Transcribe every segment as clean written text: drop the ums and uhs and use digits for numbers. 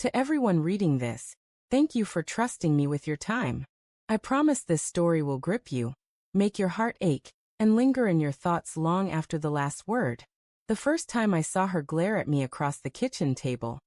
To everyone reading this, thank you for trusting me with your time. I promise this story will grip you, make your heart ache, and linger in your thoughts long after the last word. The first time I saw her glare at me across the kitchen table,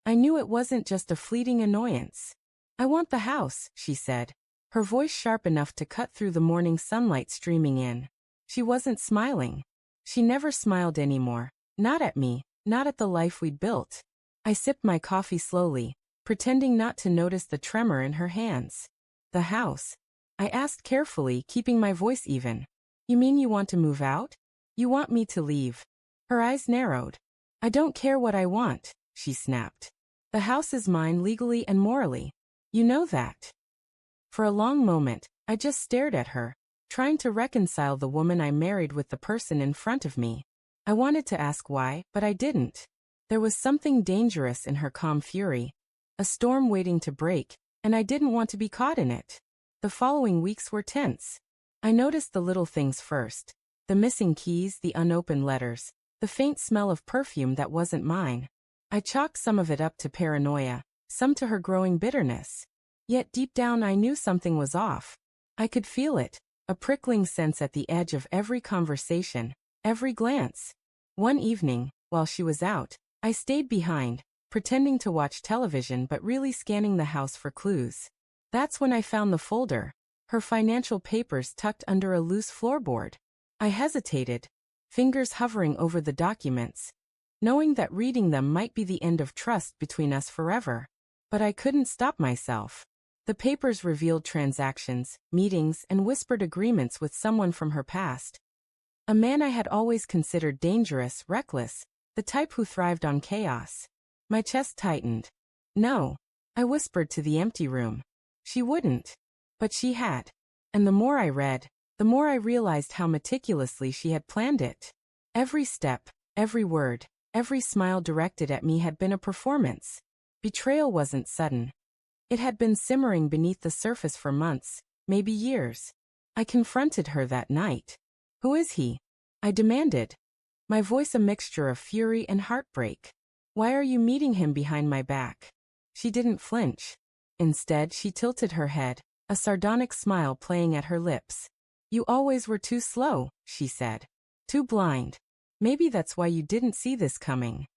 I knew it wasn't just a fleeting annoyance. "I want the house," she said, her voice sharp enough to cut through the morning sunlight streaming in. She wasn't smiling. She never smiled anymore. Not at me, not at the life we'd built. I sipped my coffee slowly, pretending not to notice the tremor in her hands. "The house?" I asked carefully, keeping my voice even. "You mean you want to move out? You want me to leave?" Her eyes narrowed. "I don't care what I want," she snapped. "The house is mine legally and morally. You know that." For a long moment, I just stared at her, trying to reconcile the woman I married with the person in front of me. I wanted to ask why, but I didn't. There was something dangerous in her calm fury, a storm waiting to break, and I didn't want to be caught in it. The following weeks were tense. I noticed the little things first: the missing keys, the unopened letters, the faint smell of perfume that wasn't mine. I chalked some of it up to paranoia, some to her growing bitterness. Yet deep down I knew something was off. I could feel it, a prickling sense at the edge of every conversation, every glance. One evening, while she was out, I stayed behind, pretending to watch television but really scanning the house for clues. That's when I found the folder, her financial papers tucked under a loose floorboard. I hesitated, fingers hovering over the documents, knowing that reading them might be the end of trust between us forever. But I couldn't stop myself. The papers revealed transactions, meetings, and whispered agreements with someone from her past. A man I had always considered dangerous, reckless, the type who thrived on chaos. My chest tightened. "No," I whispered to the empty room. She wouldn't. But she had. And the more I read, the more I realized how meticulously she had planned it. Every step, every word, every smile directed at me had been a performance. Betrayal wasn't sudden. It had been simmering beneath the surface for months, maybe years. I confronted her that night. "Who is he?" I demanded, my voice a mixture of fury and heartbreak. "Why are you meeting him behind my back?" She didn't flinch. Instead, she tilted her head, a sardonic smile playing at her lips. "You always were too slow," she said. "Too blind. Maybe that's why you didn't see this coming."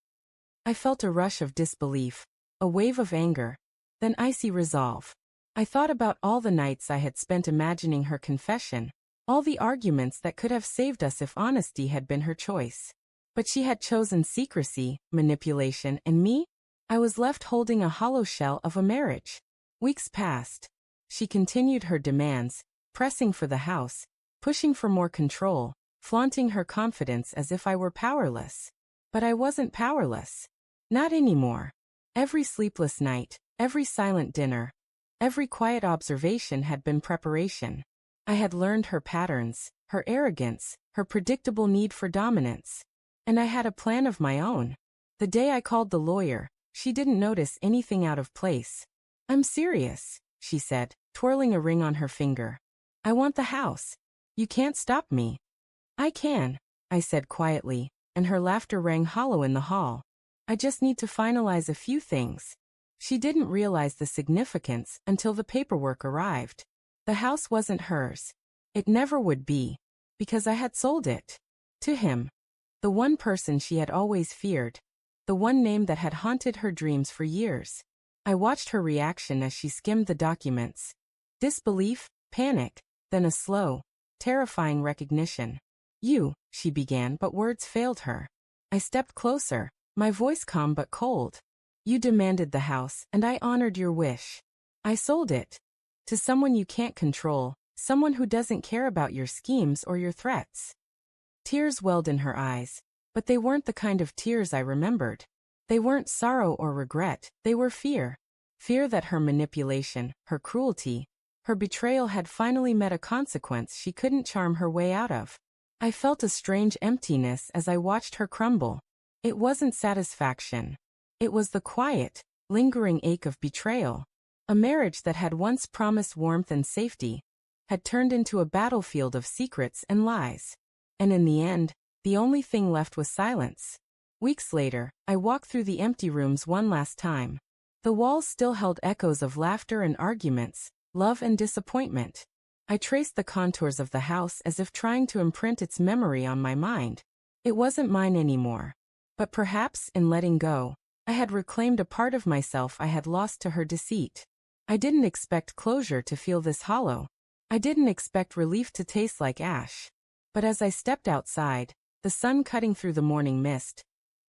I felt a rush of disbelief, a wave of anger, then icy resolve. I thought about all the nights I had spent imagining her confession, all the arguments that could have saved us if honesty had been her choice. But she had chosen secrecy, manipulation, and me? I was left holding a hollow shell of a marriage. Weeks passed. She continued her demands, pressing for the house, pushing for more control, flaunting her confidence as if I were powerless. But I wasn't powerless. Not anymore. Every sleepless night, every silent dinner, every quiet observation had been preparation. I had learned her patterns, her arrogance, her predictable need for dominance. And I had a plan of my own. The day I called the lawyer, she didn't notice anything out of place. "I'm serious," she said, twirling a ring on her finger. "I want the house. You can't stop me." "I can," I said quietly, and her laughter rang hollow in the hall. "I just need to finalize a few things." She didn't realize the significance until the paperwork arrived. The house wasn't hers. It never would be, because I had sold it. To him. The one person she had always feared. The one name that had haunted her dreams for years. I watched her reaction as she skimmed the documents. Disbelief, panic, then a slow, terrifying recognition. "You," she began, but words failed her. I stepped closer, my voice calm but cold. "You demanded the house, and I honored your wish. I sold it. To someone you can't control, someone who doesn't care about your schemes or your threats." Tears welled in her eyes, but they weren't the kind of tears I remembered. They weren't sorrow or regret, they were fear. Fear that her manipulation, her cruelty, her betrayal had finally met a consequence she couldn't charm her way out of. I felt a strange emptiness as I watched her crumble. It wasn't satisfaction. It was the quiet, lingering ache of betrayal. A marriage that had once promised warmth and safety had turned into a battlefield of secrets and lies. And in the end, the only thing left was silence. Weeks later, I walked through the empty rooms one last time. The walls still held echoes of laughter and arguments, love and disappointment. I traced the contours of the house as if trying to imprint its memory on my mind. It wasn't mine anymore. But perhaps, in letting go, I had reclaimed a part of myself I had lost to her deceit. I didn't expect closure to feel this hollow. I didn't expect relief to taste like ash. But as I stepped outside, the sun cutting through the morning mist,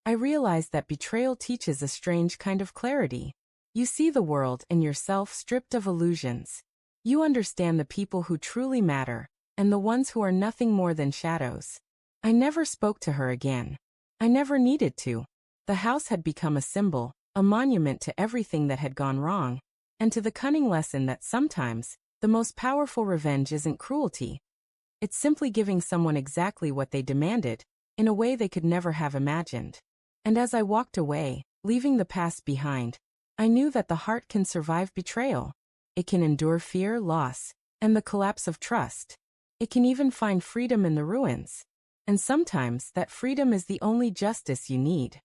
I realized that betrayal teaches a strange kind of clarity. You see the world and yourself stripped of illusions. You understand the people who truly matter, and the ones who are nothing more than shadows. I never spoke to her again. I never needed to. The house had become a symbol, a monument to everything that had gone wrong, and to the cunning lesson that sometimes, the most powerful revenge isn't cruelty. It's simply giving someone exactly what they demanded, in a way they could never have imagined. And as I walked away, leaving the past behind, I knew that the heart can survive betrayal. It can endure fear, loss, and the collapse of trust. It can even find freedom in the ruins. And sometimes that freedom is the only justice you need.